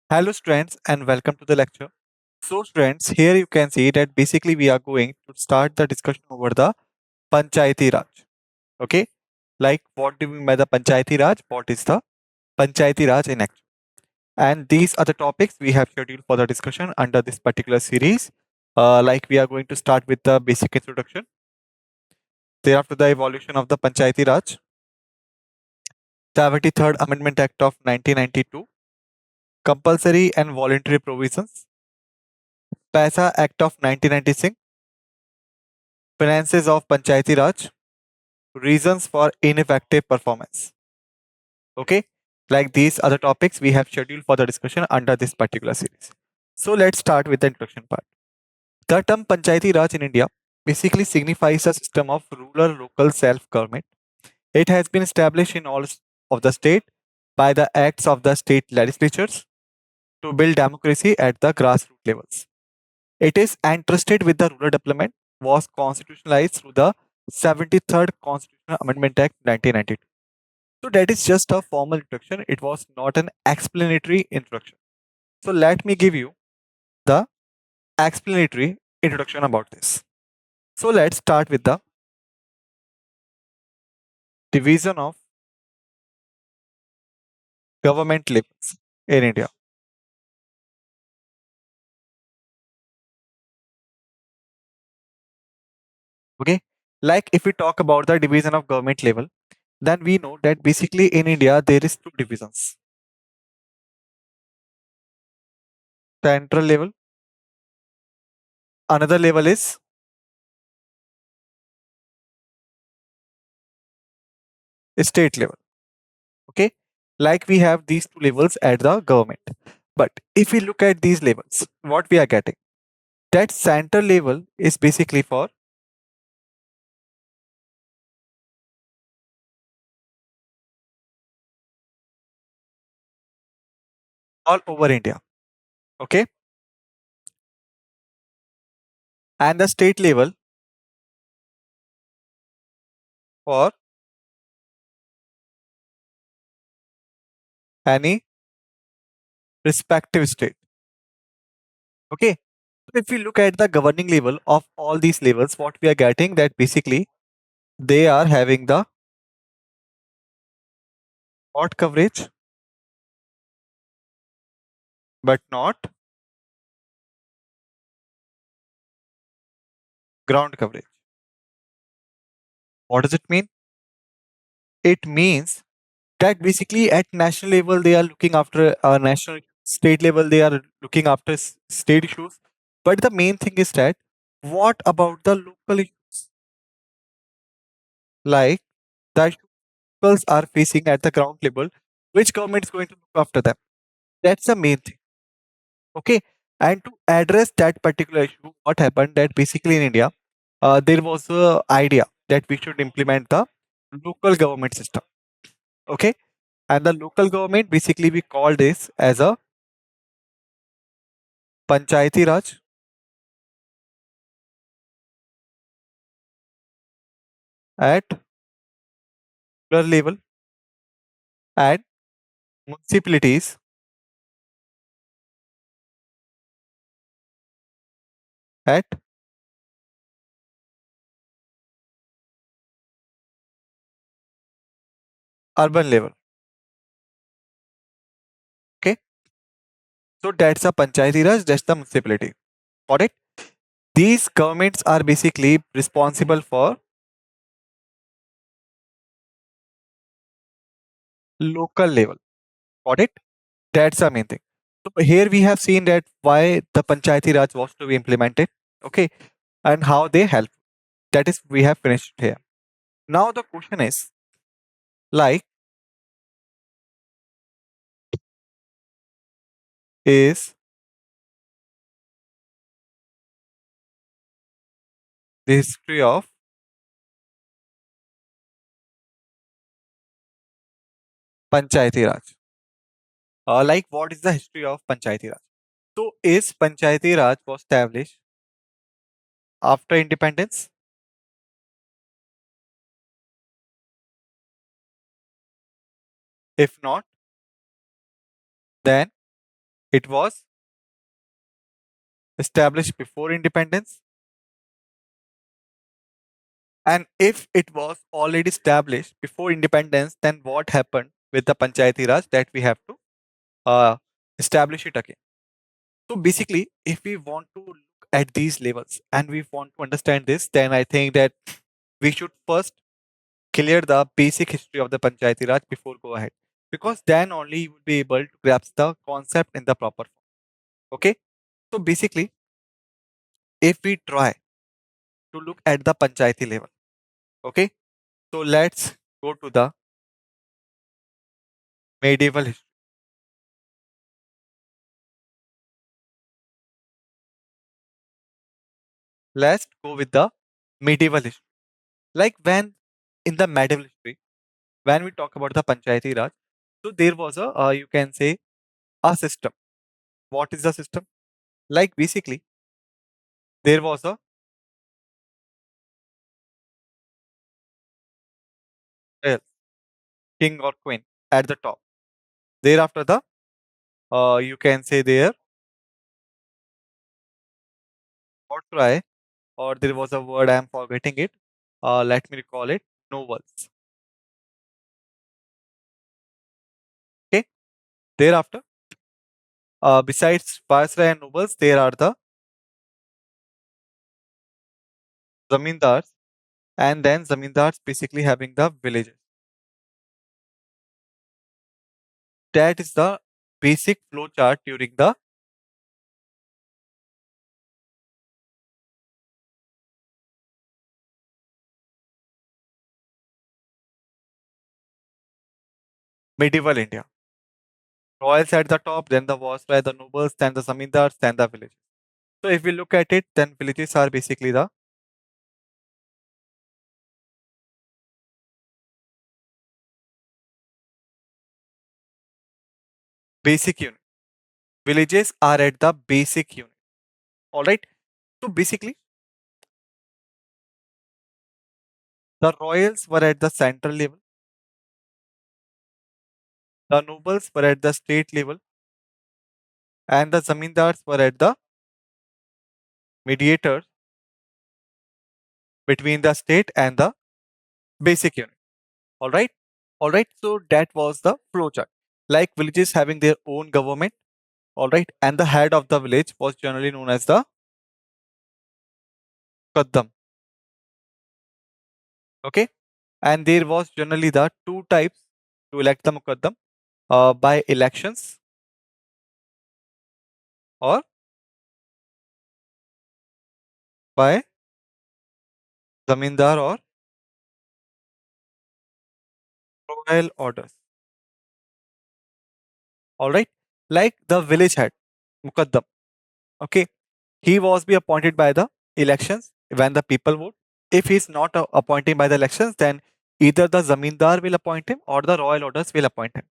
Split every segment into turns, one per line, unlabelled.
Hello students and welcome to the lecture. So students, here you can see that basically we are going to start the discussion over the Panchayati Raj. Okay, like what do we mean by the Panchayati Raj? What is the Panchayati Raj in action? And these are the topics we have scheduled for the discussion under this particular series. Like we are going to start with the basic introduction, thereafter the evolution of the Panchayati Raj, the 73rd Amendment Act of 1992, compulsory and voluntary provisions, PASA Act of 1996, finances of Panchayati Raj, reasons for ineffective performance. Okay, like these are the topics we have scheduled for the discussion under this particular series. So let's start with the introduction part. The term Panchayati Raj in India basically signifies a system of rural local self-government. It has been established in all of the state by the acts of the state legislatures to build democracy at the grassroots levels. It is entrusted with the rural development, was constitutionalized through the 73rd Constitutional Amendment Act 1992. So that is just a formal introduction. It was not an explanatory introduction. So let me give you the explanatory introduction about this. So let's start with the division of government levels in India. Okay. Like if we talk about the division of government level, then we know that basically in India there is two divisions. Central level, another level is state level. Okay, like we have these two levels at the government, but if we look at these levels, what we are getting, that center level is basically for all over India. Okay, and the state level for any respective state. Okay, so if we look at the governing level of all these levels, what we are getting, that basically they are having the hot coverage but not ground coverage. What does it mean? It means that basically at national level they are looking after national, state level they are looking after state issues, but the main thing is that what about the local issues, like the issues locals are facing at the ground level, which government is going to look after them? That's the main thing. Okay, and to address that particular issue, what happened, that basically in India there was a idea that we should implement the local government system. Okay, and the local government basically we call this as a Panchayati Raj at rural level and municipalities at urban level. Okay, so that's a Panchayati Raj, that's the municipality. Got it? These governments are basically responsible for local level. Got it? That's the main thing. So here we have seen that why the Panchayati Raj was to be implemented. Okay, and how they help. That is we have finished here. Now the question is, like, is the history of Panchayati Raj. Like what is the history of Panchayati Raj? So is Panchayati Raj was established after independence? If not, then it was established before independence? And if it was already established before independence, then what happened with the Panchayati Raj that we have to uh, establish it again? So basically, if we want to look at these levels and we want to understand this, then I think that we should first clear the basic history of the Panchayati Raj before go ahead, because then only you will be able to grasp the concept in the proper form. Okay. So basically, if we try to look at the Panchayati level, okay. So let's go to the medieval history. Let's go with the medieval history. Like when in the medieval history, when we talk about the Panchayati Raj, so there was a you can say a system. What is the system? Like basically, there was a uh, king or queen at the top. Thereafter, the you can say there or try, or there was a word I am forgetting it. Let me recall it. Nobles. Okay. Thereafter, besides viceroy and nobles, there are the zamindars, and then zamindars basically having the villages. That is the basic flow chart during the medieval India. Royals at the top, then the viceroy, the nobles, then the zamindars, then the villages. So if we look at it, then villages are basically the basic unit. Villages are at the basic unit. All right. So basically, the royals were at the central level, the nobles were at the state level, and the zamindars were at the mediators between the state and the basic unit. All right. All right. So that was the flow chart. Like villages having their own government. All right. And the head of the village was generally known as the Kaddam. Okay. And there was generally the two types to elect the Mukaddam by elections or by zamindar or royal orders. All right. Like the village head, Mukaddam. Okay. He was be appointed by the elections when the people vote. If he is not appointed by the elections, then either the zamindar will appoint him or the royal orders will appoint him.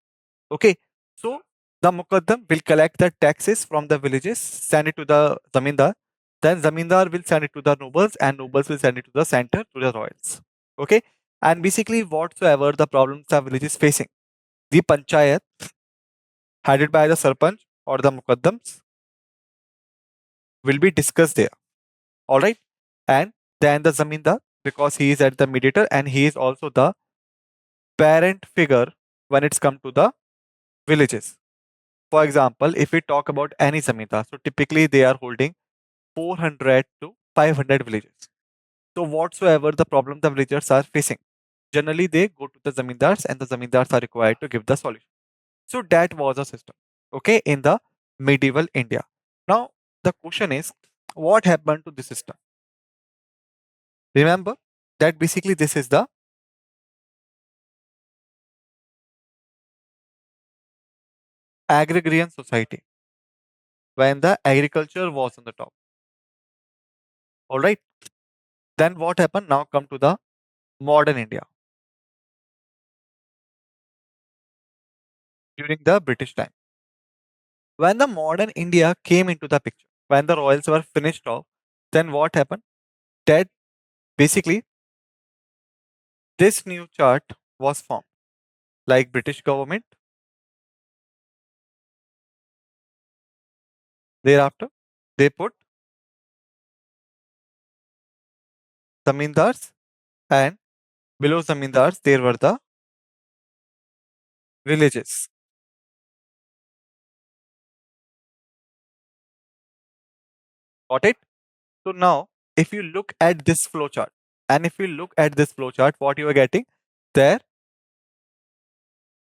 Okay. So the Mukaddam will collect the taxes from the villages, send it to the zamindar. Then zamindar will send it to the nobles, and nobles will send it to the center to the royals. Okay. And basically, whatsoever the problems the village is facing, the panchayat headed by the sarpanch or the mukaddams will be discussed there. All right. And then the zamindar, because he is at the mediator and he is also the parent figure when it's come to the villages. For example, if we talk about any zamindar, so typically they are holding 400 to 500 villages. So whatsoever the problem the villagers are facing, generally they go to the zamindars and the zamindars are required to give the solution. So that was a system, okay, in the medieval India. Now the question is, what happened to this system? Remember that basically this is the agrarian society when the agriculture was on the top. All right. Then what happened? Now come to the modern India during the British time. When the modern India came into the picture, when the royals were finished off, then what happened? That basically this new chart was formed. Like British government Thereafter, they put zamindars, and below zamindars there were the villages. Got it? So now, if you look at this flowchart, and if you look at this flowchart, what you are getting there,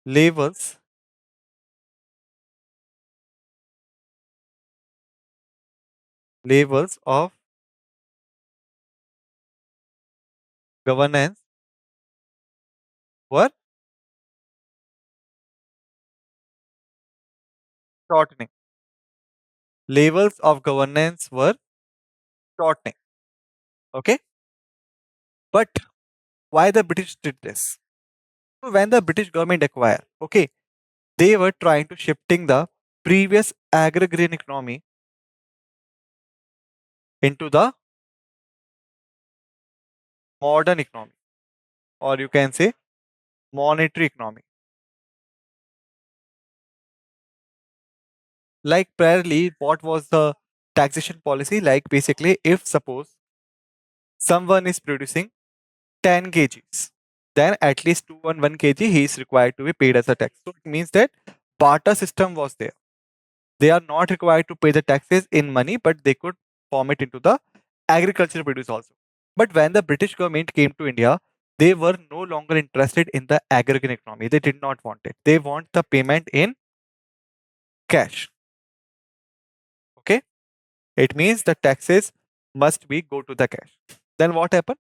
levels levels of governance were shortening. Levels of governance were shortening. Okay, but why the British did this? So when the British government acquired, okay, they were trying to shifting the previous agrarian economy into the modern economy, or you can say monetary economy. Like priorly, what was the taxation policy? Like basically, if suppose someone is producing 10 kgs, then at least 2 and 1 kg he is required to be paid as a tax. So it means that barter system was there. They are not required to pay the taxes in money, but they could form it into the agricultural produce also. But when the British government came to India, they were no longer interested in the agrarian economy. They did not want it. They want the payment in cash. Okay, it means the taxes must be go to the cash. Then what happened?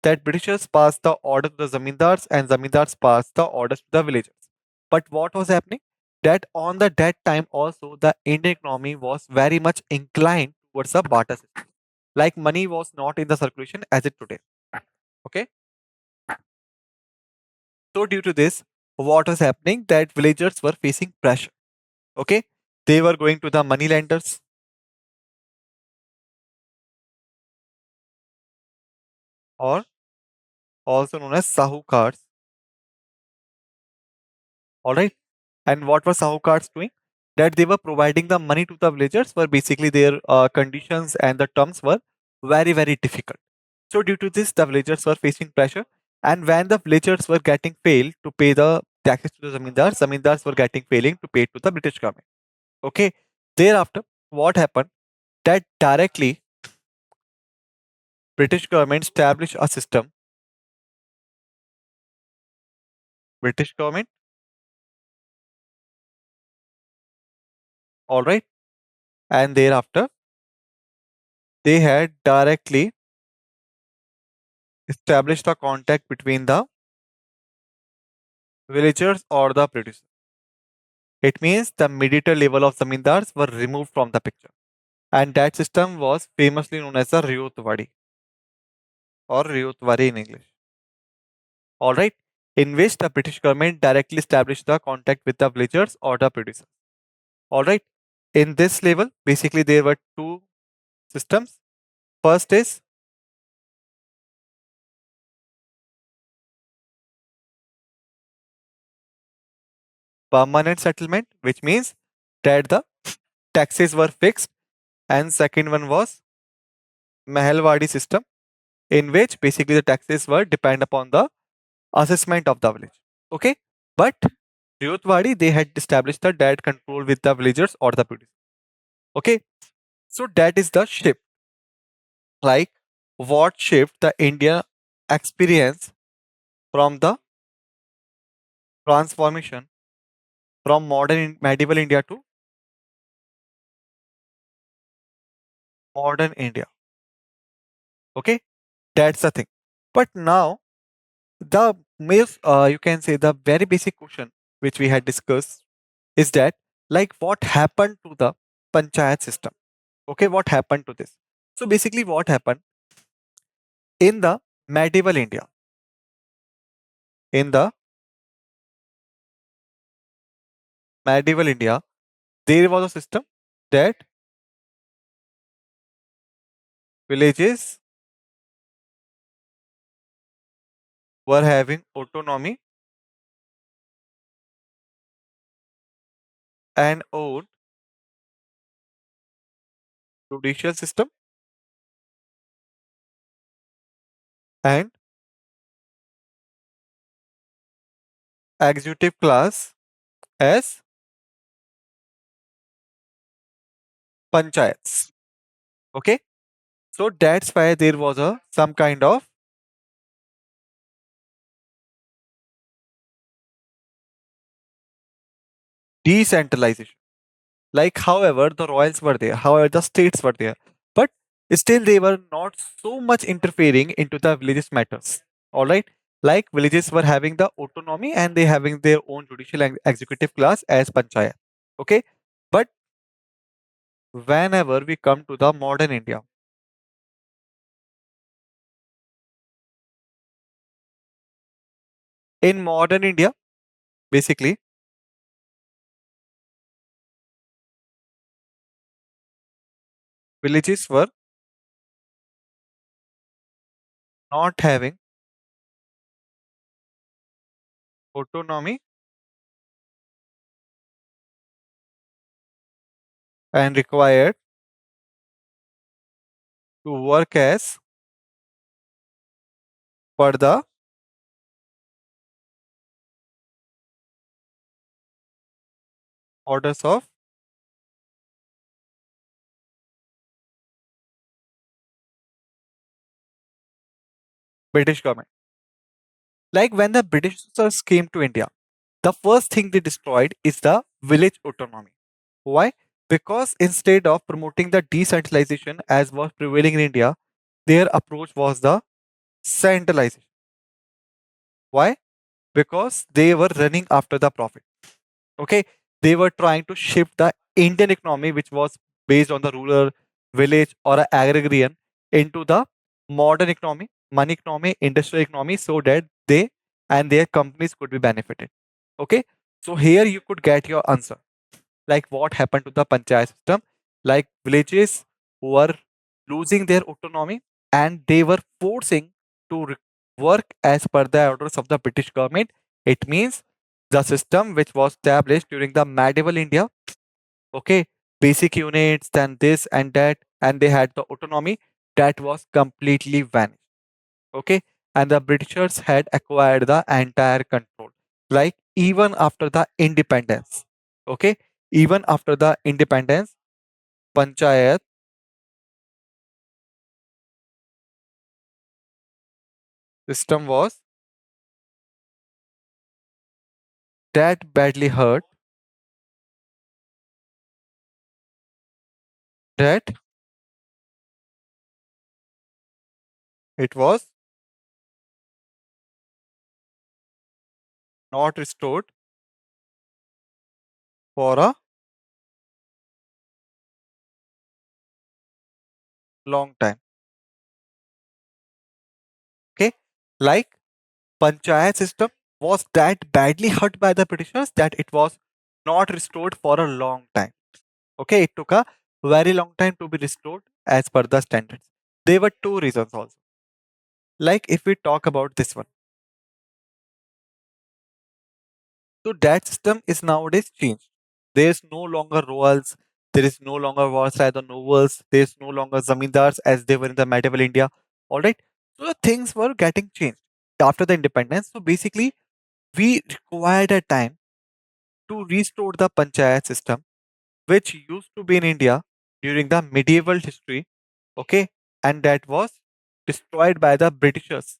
That Britishers passed the order to the zamindars and zamindars passed the orders to the villagers. But what was happening? That on the that time also the Indian economy was very much inclined towards the barter system. Like money was not in the circulation as it today. Okay. So due to this, what was happening? That villagers were facing pressure. Okay. They were going to the money lenders, or also known as sahukars. All right. And what were sahukars doing? That they were providing the money to the villagers, where basically their conditions and the terms were very, very difficult. So due to this, the villagers were facing pressure. And when the villagers were getting failed to pay the taxes to the zamindars, zamindars were getting failing to pay to the British government. Okay. Thereafter, what happened? That directly British government established a system. British government, all right. And thereafter, they had directly established the contact between the villagers or the producers. It means the mediator level of zamindars were removed from the picture. And that system was famously known as the Ryotwadi or Ryotwari in English. Alright, in which the British government directly established the contact with the villagers or the producers. Alright, in this level, basically there were two systems. First is permanent settlement, which means that the taxes were fixed, and second one was Mahalwadi system, in which basically the taxes were depend upon the assessment of the village. Okay, but Ryotwadi they had established the direct control with the villagers or the producers. Okay, so that is the shift. Like what shift the India experience from the transformation from medieval India to modern India. Okay, that's the thing. But now the most you can say the very basic question which we had discussed is that like what happened to the panchayat system. Okay, what happened to this? So basically, what happened in the medieval India? In the medieval India, there was a system that villages were having autonomy and owned judicial system, and executive class as panchayats. Okay, so that's why there was a some kind of decentralization. Like, however, the royals were there, however, the states were there, but still they were not so much interfering into the villages matters. All right, like villages were having the autonomy and they having their own judicial and executive class as panchayat. Okay, but whenever we come to the modern India, in modern India, basically, villages were not having autonomy and required to work as per the orders of British government. Like when the Britishers came to India, the first thing they destroyed is the village autonomy. Why? Because instead of promoting the decentralization as was prevailing in India, their approach was the centralization. Why? Because they were running after the profit. Okay, they were trying to shift the Indian economy, which was based on the rural, village, or a agrarian, into the modern economy, money economy, industrial economy, so that they and their companies could be benefited. Okay, so here you could get your answer. Like what happened to the panchayat system? Like villages were losing their autonomy and they were forcing to work as per the orders of the British government. It means the system which was established during the medieval India, okay, basic units, then this and that, and they had the autonomy that was completely vanished. Okay, and the Britishers had acquired the entire control. Like even after the independence, okay, even after the independence, Panchayat system was that badly hurt that it was not restored for a long time. Okay, like Panchayat system was that badly hurt by the Britishers that it was not restored for a long time. Okay, it took a very long time to be restored as per the standards. There were two reasons also. Like if we talk about this one, so that system is nowadays changed. There is no longer royals, there is no longer Varsai the nobles, there is no longer zamindars as they were in the medieval India. All right, so the things were getting changed after the independence. So basically, we required a time to restore the panchayat system, which used to be in India during the medieval history, okay, and that was destroyed by the Britishers,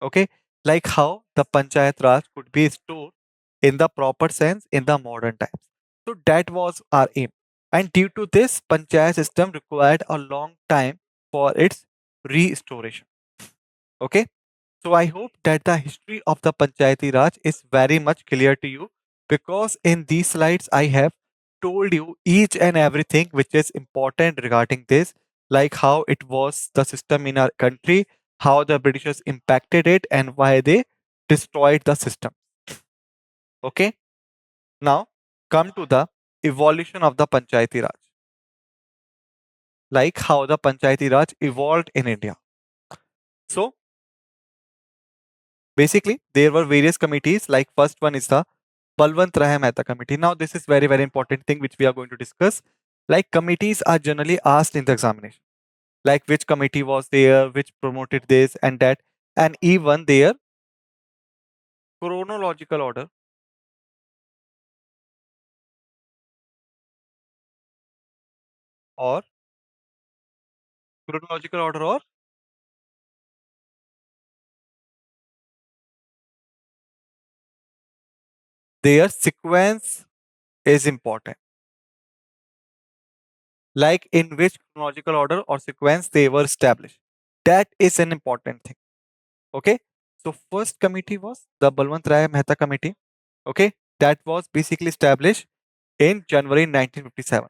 okay, like how the Panchayat Raj could be restored in the proper sense in the modern times. So that was our aim, and due to this, Panchayat system required a long time for its restoration, okay. So I hope that the history of the Panchayati Raj is very much clear to you because in these slides I have told you each and everything which is important regarding this, like how it was the system in our country, how the Britishers impacted it, and why they destroyed the system. Okay, now come to the evolution of the Panchayati Raj, like how the Panchayati Raj evolved in India. So basically, there were various committees. Like first one is the Balwant Mehta committee. Now, this is very important thing which we are going to discuss. Like committees are generally asked in the examination, like which committee was there, which promoted this and that, and even their chronological order or chronological order or their sequence is important, like in which chronological order or sequence they were established. That is an important thing. Okay. So first committee was the Balwant Rai Mehta committee. Okay. That was basically established in January 1957.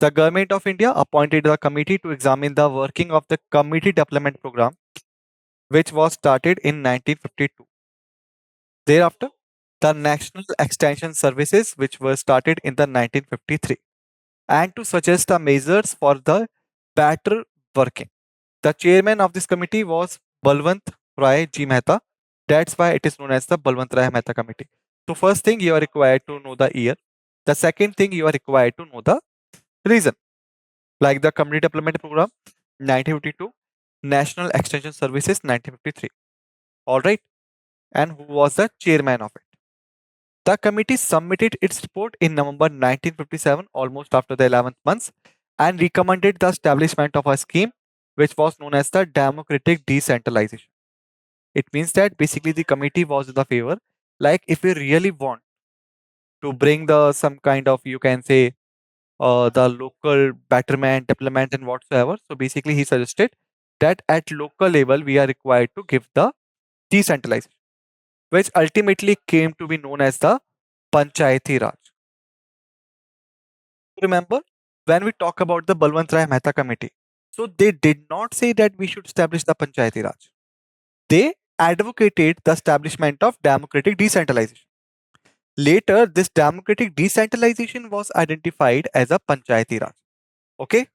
The government of India appointed the committee to examine the working of the committee development program, which was started in 1952. Thereafter, the National Extension Services, which were started in the 1953, and to suggest the measures for the better working. The chairman of this committee was Balwant Rai G. Mehta. That's why it is known as the Balwant Rai Mehta Committee. So first thing you are required to know the year. The second thing you are required to know the reason. Like the Community Development Program 1952, National Extension Services 1953. All right. And who was the chairman of it? The committee submitted its report in November 1957, almost after the 11th month, and recommended the establishment of a scheme which was known as the democratic decentralization. It means that basically the committee was in the favor. Like if we really want to bring the some kind of, you can say, the local betterment, development, and whatsoever. So basically, he suggested that at local level we are required to give the decentralization, which ultimately came to be known as the Panchayati Raj. Remember, when we talk about the Balwant Rai Mehta committee, so they did not say that we should establish the Panchayati Raj. They advocated the establishment of democratic decentralization. Later, this democratic decentralization was identified as a Panchayati Raj. Okay,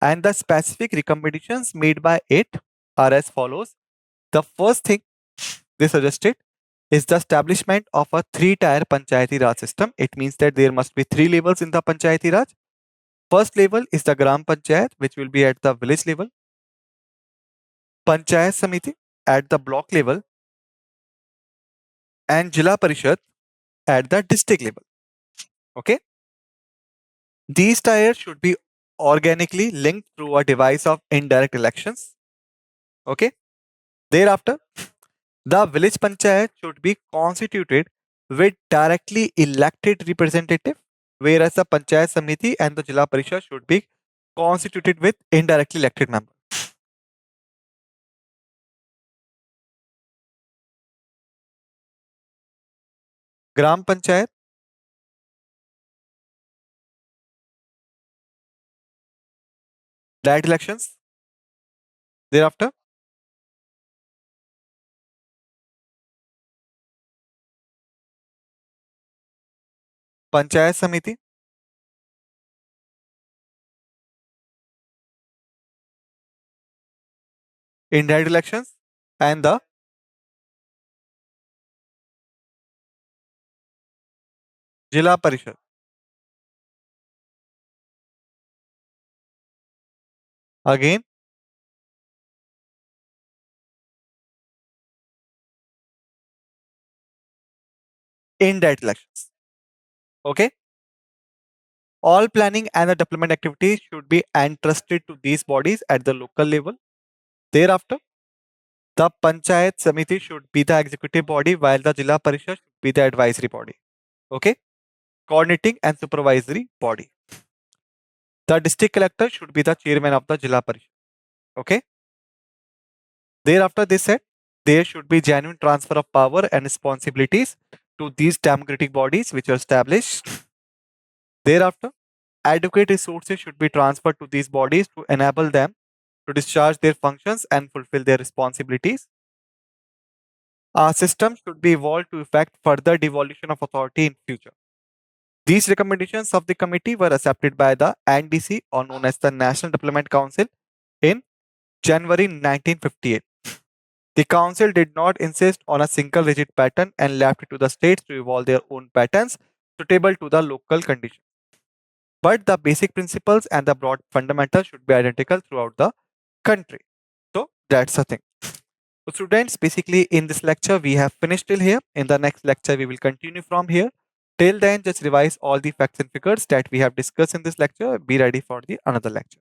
and the specific recommendations made by it are as follows. The first thing they suggested is the establishment of a three-tier Panchayati Raj system. It means that there must be three levels in the Panchayati Raj. First level is the Gram Panchayat, which will be at the village level. Panchayat Samiti at the block level, and Jila Parishad at the district level. Okay. These tiers should be organically linked through a device of indirect elections. Okay. Thereafter, the village panchayat should be constituted with directly elected representative, whereas the panchayat samiti and the Jila Parishad should be constituted with indirectly elected members. Gram Panchayat, direct elections. Thereafter, Panchayat Samiti, indirect elections, and the Jila Parishad, again indirect elections. Okay. All planning and the development activities should be entrusted to these bodies at the local level. Thereafter, the Panchayat Samiti should be the executive body while the Jila Parishad should be the advisory body. Okay. Coordinating and supervisory body. The district collector should be the chairman of the Jila Parishad. Okay. Thereafter, they said there should be genuine transfer of power and responsibilities to these democratic bodies which are established. Thereafter, adequate resources should be transferred to these bodies to enable them to discharge their functions and fulfill their responsibilities. Our system should be evolved to effect further devolution of authority in future. These recommendations of the committee were accepted by the NDC, or known as the National Development Council, in January 1958. The council did not insist on a single rigid pattern and left it to the states to evolve their own patterns suitable to the local conditions. but the basic principles and the broad fundamentals should be identical throughout the country. So that's the thing. So students, basically in this lecture we have finished till here. In the next lecture we will continue from here. Till then, just revise all the facts and figures that we have discussed in this lecture. Be ready for the another lecture.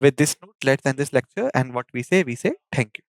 With this note, let's end this lecture, and what we say thank you.